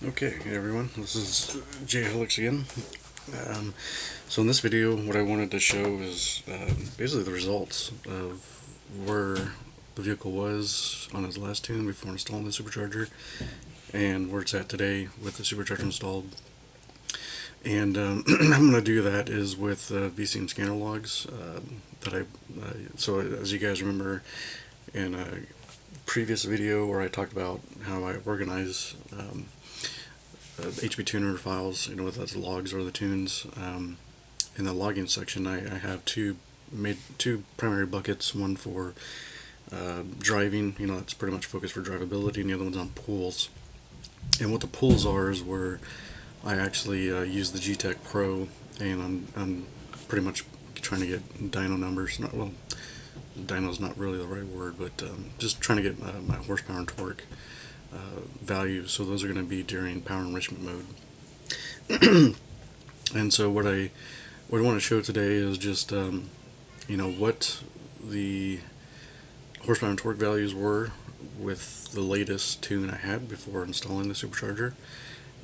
Okay, hey everyone, this is Jay Helix again. So in this video, what I wanted to show is basically the results of where the vehicle was on its last tune before installing the supercharger, and where it's at today with the supercharger installed. And I'm going to do that is with VCM scanner logs so as you guys remember in a previous video where I talked about how I organize HB tuner files, whether that's the logs or the tunes. In the logging section, I have two primary buckets. One for driving, that's pretty much focused for drivability, and the other one's on pools. And what the pools are is where I actually use the GTEC Pro, and I'm pretty much trying to get dyno numbers. Dyno's not really the right word, but just trying to get my horsepower and torque values. So those are going to be during power enrichment mode. And so what I want to show today is just what the horsepower and torque values were with the latest tune I had before installing the supercharger,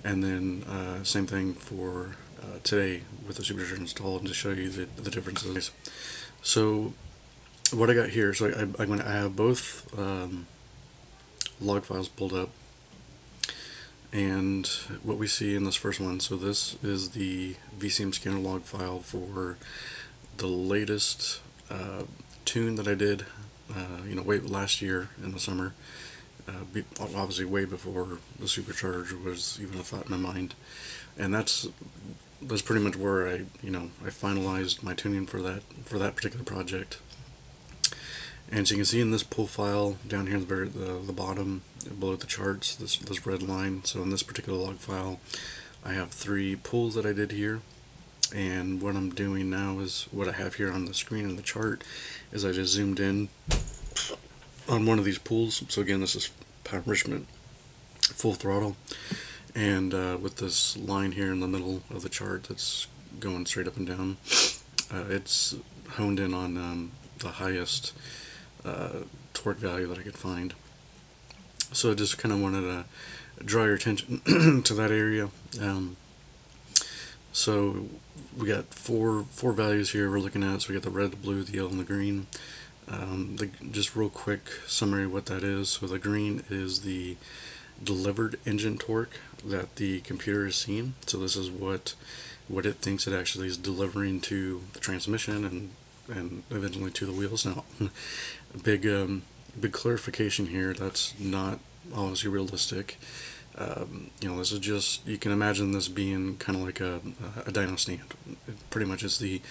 and then same thing for today with the supercharger installed, and to show you the differences. So what I got here, so I have both log files pulled up, and what we see in this first one, so this is the VCM scanner log file for the latest tune that I did way last year in the summer, obviously way before the supercharger was even a thought in my mind. And that's pretty much where I finalized my tuning for that particular project. And so you can see in this pull file down here at the bottom below the charts, this red line. So in this particular log file, I have 3 pulls that I did here. And what I'm doing now is what I have here on the screen in the chart is I just zoomed in on one of these pulls. So again, this is power enrichment, full throttle. And with this line here in the middle of the chart that's going straight up and down, it's honed in on the highest torque value that I could find. So I just kind of wanted to draw your attention to that area. So we got four values here we're looking at. So we got the red, the blue, the yellow, and the green. Just real quick summary of what that is. So the green is the delivered engine torque that the computer is seeing. So this is what it thinks it actually is delivering to the transmission and eventually to the wheels. Now, big clarification here. That's not obviously realistic. This is just, you can imagine this being kind of like a dyno stand. It pretty much is the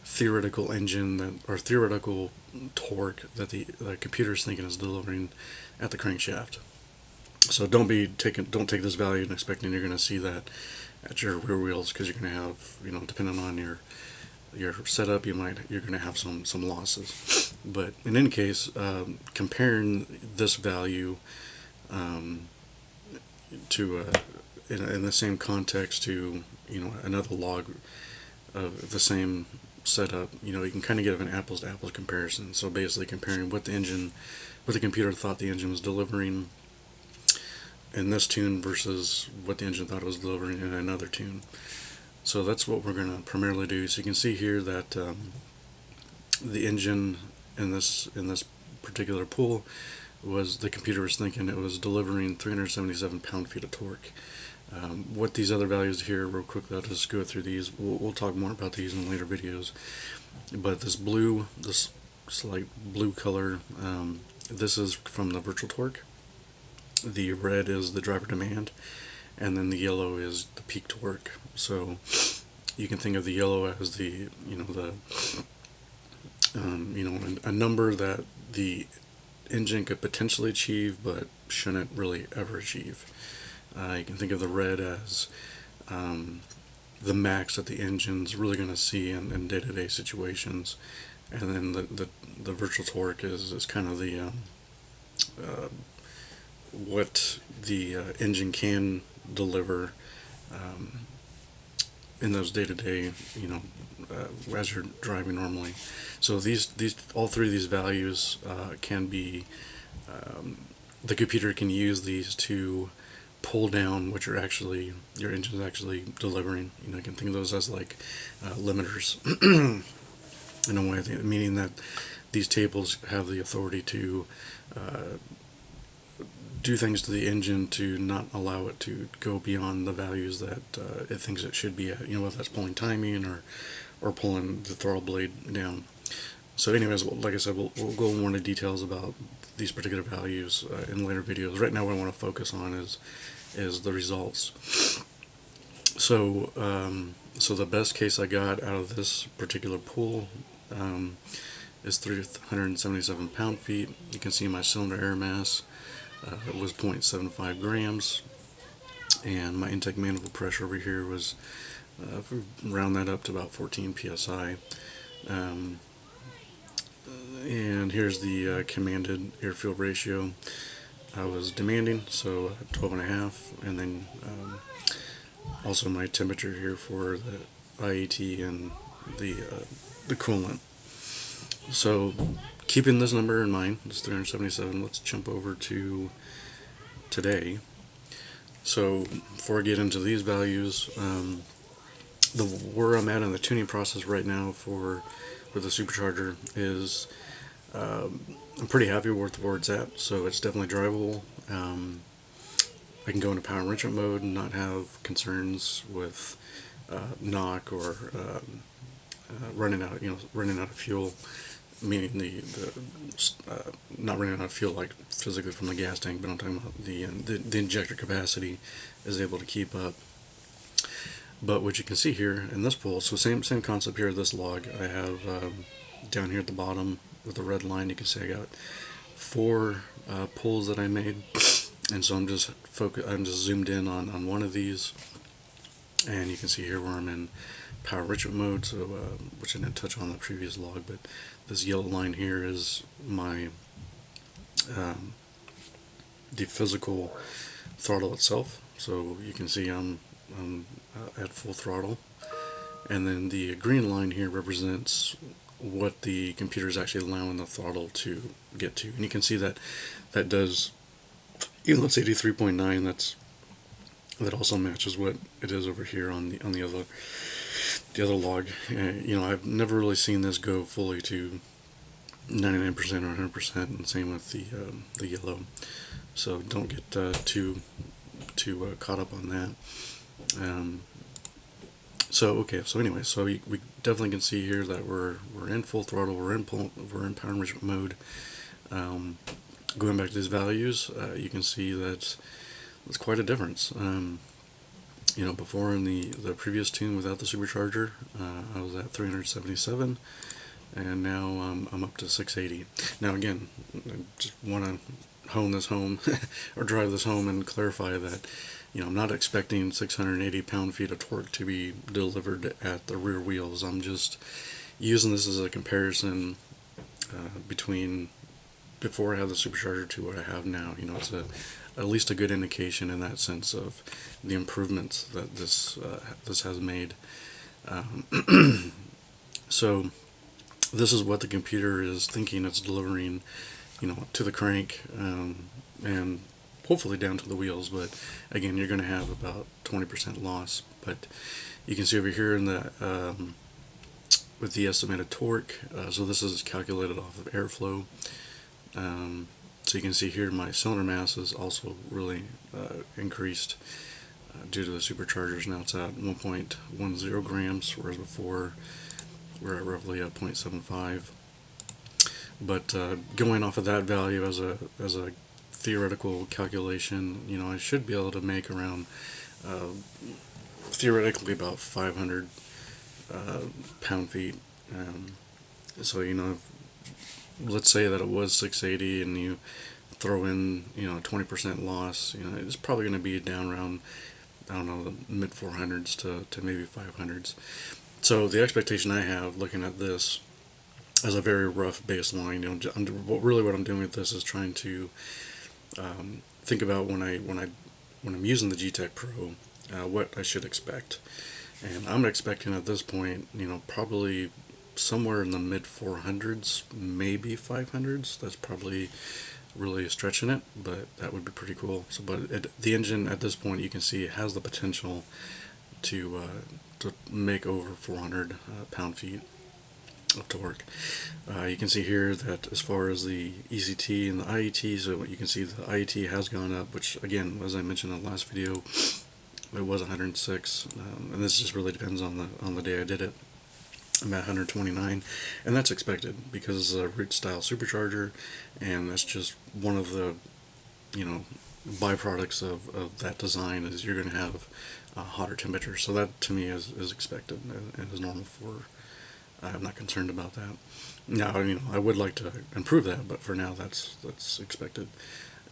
theoretical engine or theoretical torque that the computer is thinking is delivering at the crankshaft. So don't take this value and expecting you're going to see that at your rear wheels, because you're going to have, depending on your setup, you're going to have some losses. But in any case, comparing this value to in the same context to another log of the same setup, you can kind of get an apples to apples comparison. So basically comparing what the computer thought the engine was delivering in this tune versus what the engine thought it was delivering in another tune. So that's what we're going to primarily do. So you can see here that the engine in this particular pull was, the computer was thinking it was delivering 377 pound-feet of torque. What these other values here, real quickly, I'll just go through these. We'll talk more about these in later videos. But this slight blue color, this is from the virtual torque. The red is the driver demand, and then the yellow is the peak torque. So you can think of the yellow as a number that the engine could potentially achieve but shouldn't really ever achieve. You can think of the red as the max that the engine's really going to see in day-to-day situations, and then the virtual torque is kind of the what the engine can deliver in those day-to-day, as you're driving normally. So all 3 of these values can be, the computer can use these to pull down what your engine's actually delivering. You can think of those as like limiters in a way, meaning that these tables have the authority to do things to the engine to not allow it to go beyond the values that it thinks it should be at. Whether that's pulling timing or pulling the throttle blade down. So anyways, like I said, we'll go more into details about these particular values in later videos. Right now what I want to focus on is the results. So so the best case I got out of this particular pull is 377 pound-feet. You can see my cylinder air mass was 0.75 grams, and my intake manifold pressure over here was, if we round that up to about 14 psi. And here's the commanded air-fuel ratio I was demanding, so 12.5, and then also my temperature here for the IAT and the coolant. So keeping this number in mind, this 377, let's jump over to today. So before I get into these values, where I'm at in the tuning process right now for the supercharger is I'm pretty happy with where it's at. So it's definitely drivable. I can go into power enrichment mode and not have concerns with knock or running out of fuel, meaning not running out of fuel like physically from the gas tank, but I'm talking about the injector capacity is able to keep up. But what you can see here in this pull, so same concept here. This log I have down here at the bottom with the red line, you can see I got 4 pulls that I made, and so I'm just zoomed in on one of these, and you can see here where I'm in power enrichment mode, so which I didn't touch on the previous log, but this yellow line here is my the physical throttle itself. So you can see I'm at full throttle, and then the green line here represents what the computer is actually allowing the throttle to get to, and you can see that does, even though it's 83.9, that also matches what it is over here on the other log. I've never really seen this go fully to 99% or 100%, and same with the yellow. So don't get too caught up on that. So anyway, so we definitely can see here that we're in full throttle, we're in power enrichment mode. Going back to these values, you can see that it's quite a difference. Before in the previous tune without the supercharger, I was at 377, and now I'm up to 680. Now again, I just want to hone this home or drive this home and clarify that I'm not expecting 680 pound-feet of torque to be delivered at the rear wheels. I'm just using this as a comparison between before I had the supercharger to what I have now. It's at least a good indication in that sense of the improvements that this has made. So this is what the computer is thinking it's delivering, to the crank, and hopefully down to the wheels. But again, you're going to have about 20% loss. But you can see over here in the with the estimated torque, so this is calculated off of airflow. So you can see here my cylinder mass is also really increased due to the superchargers. Now it's at 1.10 grams, whereas before we're at roughly at 0.75. But going off of that value as a theoretical calculation, I should be able to make around theoretically about 500 pound-feet. So let's say that it was 680 and you throw in 20% loss, it's probably going to be down around, I don't know, the mid 400s to maybe 500s. So the expectation I have looking at this as a very rough baseline, really what I'm doing with this is trying to think about when I'm using the G-Tech Pro, what I should expect. And I'm expecting at this point, probably somewhere in the mid 400s, maybe 500s. That's probably really stretching it, but that would be pretty cool. So, but the engine at this point, you can see it has the potential to make over 400 pound-feet of torque. You can see here that as far as the ECT and the IET, so you can see the IET has gone up, which again, as I mentioned in the last video, it was 106, and this just really depends on the day I did it. I'm at 129, and that's expected because it's a root style supercharger, and that's just one of the, you know, byproducts of that design is you're going to have hotter temperatures. So that to me is expected and is normal for. I'm not concerned about that. Now, you know, I would like to improve that, but for now, that's expected.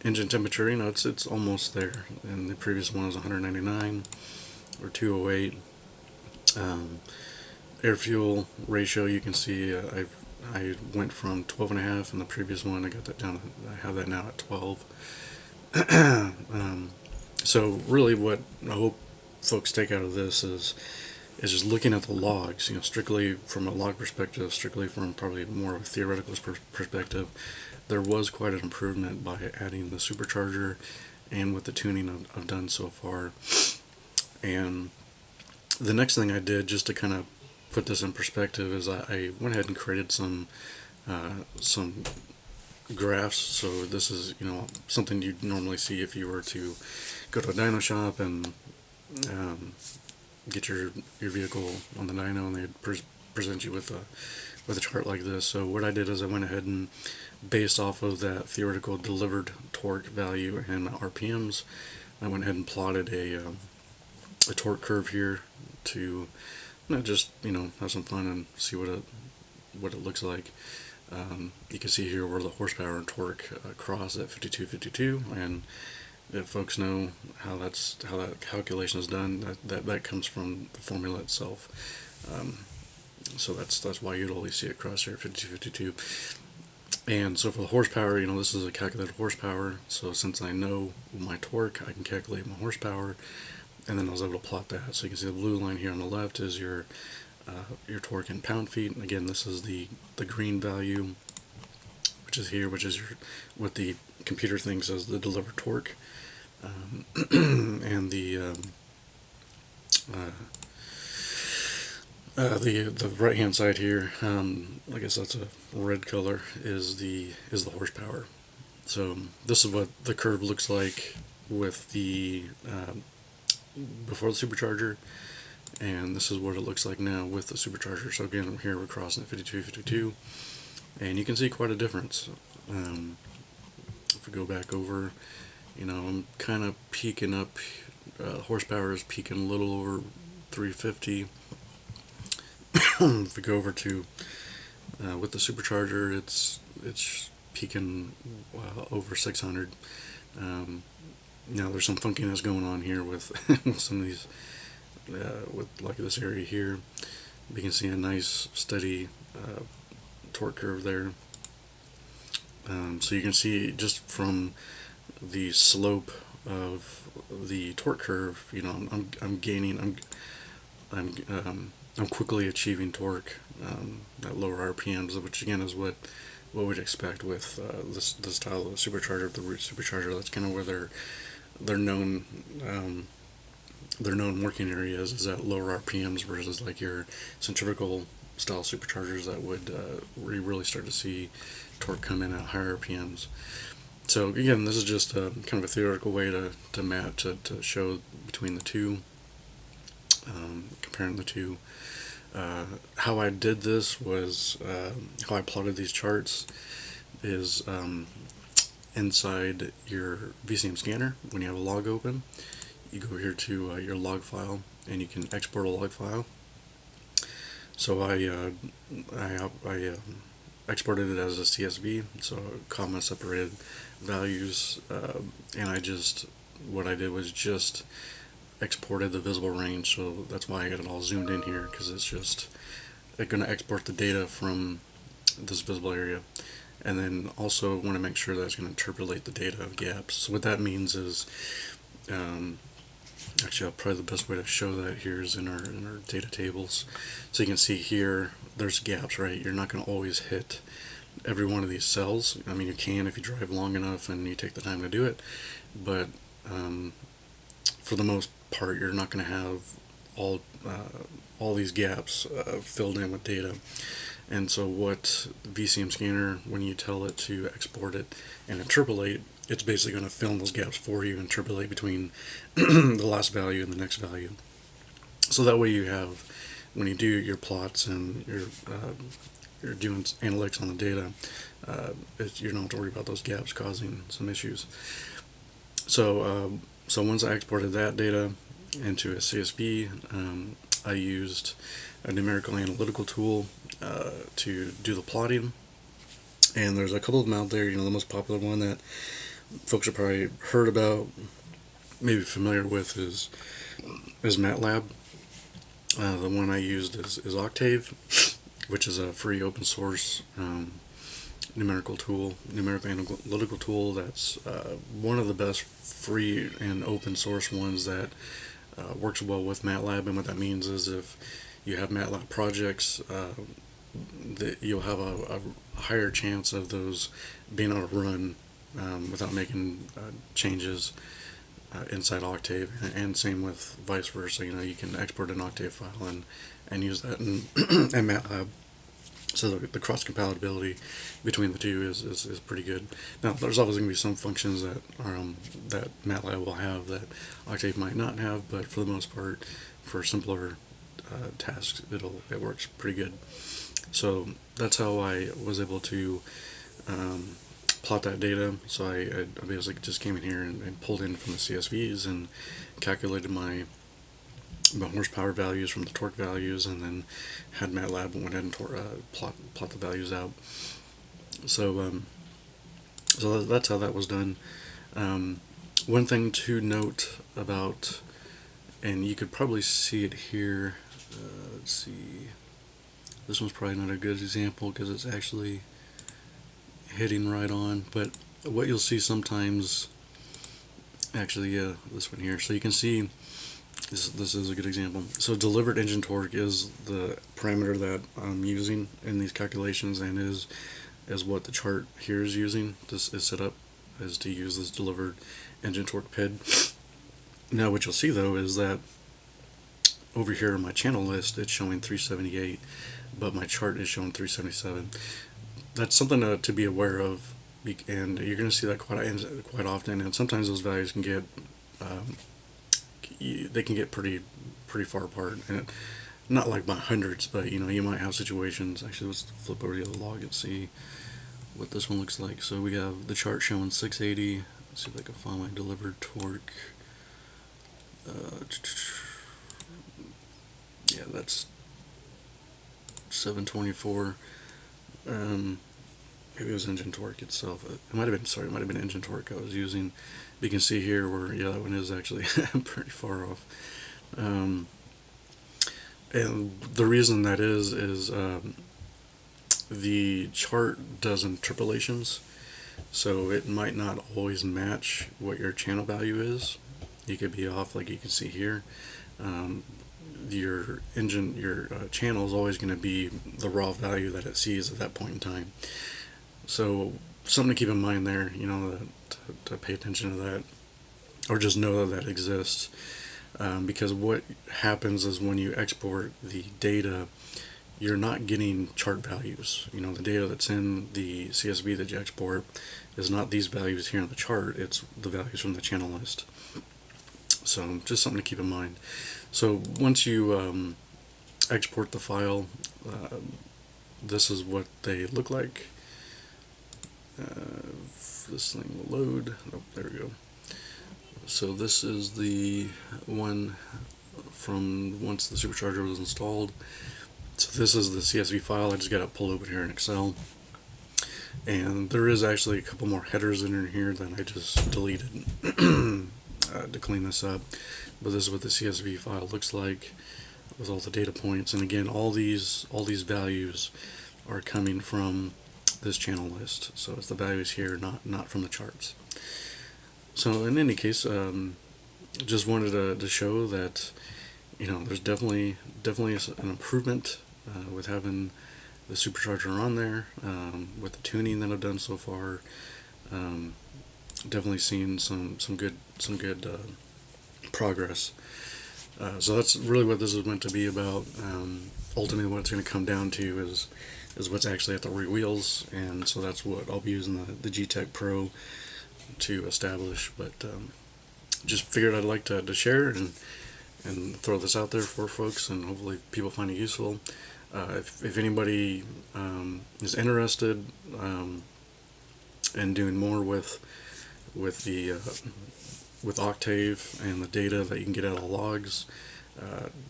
Engine temperature, you know, it's almost there. And the previous one was 199 or 208. Air fuel ratio, you can see I went from 12.5 in the previous one. I got that down. I have that now at 12. So really, what I hope folks take out of this is just looking at the logs, you know, strictly from a log perspective, strictly from probably more of a theoretical perspective. There was quite an improvement by adding the supercharger and with the tuning I've done so far. And the next thing I did, just to kind of put this in perspective, is I went ahead and created some graphs. So this is, you know, something you'd normally see if you were to go to a dyno shop and get your vehicle on the dyno, and they'd present you with a chart like this. So what I did is I went ahead and, based off of that theoretical delivered torque value and my RPMs, I went ahead and plotted a torque curve here to not just, you know, have some fun and see what it looks like. You can see here where the horsepower and torque cross at 5252, and if folks know how that calculation is done, that comes from the formula itself. So that's why you'd always see it cross here at 5252. And so for the horsepower, you know, this is a calculated horsepower. So since I know my torque, I can calculate my horsepower, and then I was able to plot that. So you can see the blue line here on the left is your torque in pound-feet. And again, this is the green value, which is here, which is what the computer thinks as the delivered torque. And the right hand side here, I guess that's a red color, is the horsepower. So this is what the curve looks like with the before the supercharger, and this is what it looks like now with the supercharger. So again, here we're crossing at 5252, and you can see quite a difference. If we go back over, you know, I'm kind of peaking up. Horsepower is peaking a little over 350. If we go over to with the supercharger, it's peaking over 600. Now there's some funkiness going on here with some of these, with like this area here. You can see a nice steady torque curve there. So you can see just from the slope of the torque curve, you know, I'm gaining, I'm quickly achieving torque at lower RPMs, which again is what we'd expect with this style of supercharger, the root supercharger. That's kind of where their known working areas is at lower RPMs versus like your centrifugal style superchargers that would where you really start to see torque come in at higher RPMs. So again, this is just kind of a theoretical way to map to show between the two, comparing the two. How I did this was how I plotted these charts is inside your VCM scanner. When you have a log open, you go here to your log file, and you can export a log file. So I exported it as a CSV, so comma separated values, and what I did was just exported the visible range. So that's why I got it all zoomed in here, because it's going to export the data from this visible area, and then also want to make sure that it's going to interpolate the data of gaps. So what that means is, actually probably the best way to show that here is in our data tables. So you can see here there's gaps, right? You're not going to always hit every one of these cells. I mean, you can if you drive long enough and you take the time to do it, but for the most part, you're not going to have all all these gaps filled in with data. And so what the VCM scanner, when you tell it to export it and interpolate, it's basically going to fill in those gaps for you and interpolate between the last value and the next value. So that way you have, when you do your plots and you're doing analytics on the data, you don't have to worry about those gaps causing some issues. So once I exported that data into a CSV, I used a numerical analytical tool to do the plotting. And there's a couple of them out there. The most popular one that folks have probably heard about, maybe familiar with, is Matlab. The one I used is Octave, which is a free open source numerical analytical tool that's one of the best free and open source ones that works well with Matlab. And what that means is if you have Matlab projects, that you'll have a higher chance of those being able to run without making changes inside Octave, and same with vice versa. You can export an Octave file and use that in Matlab. So the cross compatibility between the two is pretty good. Now there's always going to be some functions that that Matlab will have that Octave might not have, but for the most part, for simpler tasks, it works pretty good. So that's how I was able to plot that data. So I basically just came in here and pulled in from the CSVs and calculated my horsepower values from the torque values, and then had Matlab and went ahead and plot the values out. So so that's how that was done. One thing to note about, and you could probably see it here, let's see, this one's probably not a good example because it's actually hitting right on, but what you'll see sometimes, actually, yeah, this one here, so you can see this is a good example. So delivered engine torque is the parameter that I'm using in these calculations, and is what the chart here is using. This is set up as to use this delivered engine torque PID. Now what you'll see though is that over here in my channel list it's showing 378, but my chart is showing 377. That's something to be aware of, and you're going to see that quite often. And sometimes those values can get they can get pretty far apart, and not like by hundreds, but you might have situations. Actually, let's flip over to the other log and see what this one looks like. So we have the chart showing 680. Let's see if I can find my delivered torque. Yeah, that's 724. Maybe it was engine torque itself. It might have been engine torque I was using. You can see here where, yeah, that one is actually pretty far off. And the reason that is the chart does interpolations, so it might not always match what your channel value is. You could be off, like you can see here. Your channel is always going to be the raw value that it sees at that point in time. So something to keep in mind there, to pay attention to that, or just know that exists. Because what happens is when you export the data, you're not getting chart values. The data that's in the CSV that you export is not these values here in the chart, it's the values from the channel list. So just something to keep in mind. So once you export the file, this is what they look like. This thing will load. Oh, there we go. So this is the one from once the supercharger was installed. So this is the CSV file. I just got it pulled open here in Excel. And there is actually a couple more headers in here that I just deleted to clean this up. But this is what the CSV file looks like with all the data points. And again, all these values are coming from this channel list. So it's the values here, not from the charts. So in any case, just wanted to show that there's definitely an improvement with having the supercharger on there. With the tuning that I've done so far, definitely seen some good progress. So that's really what this is meant to be about. Ultimately, what it's going to come down to is what's actually at the rear wheels, and so that's what I'll be using the G-Tech Pro to establish. But just figured I'd like to share and throw this out there for folks, and hopefully people find it useful. If anybody is interested in doing more with the with Octave and the data that you can get out of the logs,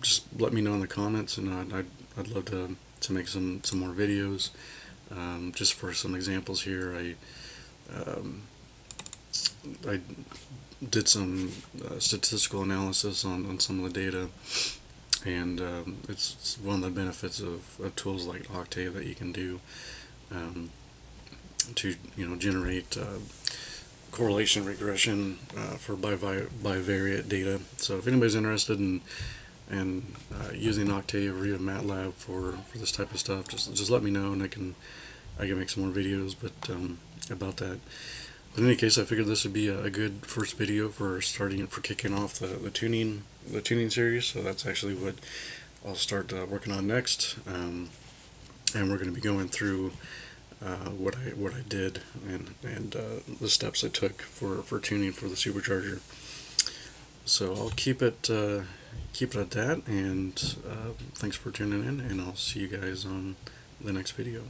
just let me know in the comments, and I'd love to make some more videos. Just for some examples here, I did some statistical analysis on some of the data, and it's one of the benefits of tools like Octave that you can do to generate correlation regression for bivariate data. So if anybody's interested in using Octave or even Matlab for this type of stuff, just let me know, and I can make some more videos about that. But in any case, I figured this would be a good first video for kicking off the tuning series. So that's actually what I'll start working on next, and we're going to be going through what I did and the steps I took for tuning for the supercharger. So I'll keep it at that, and thanks for tuning in, and I'll see you guys on the next video.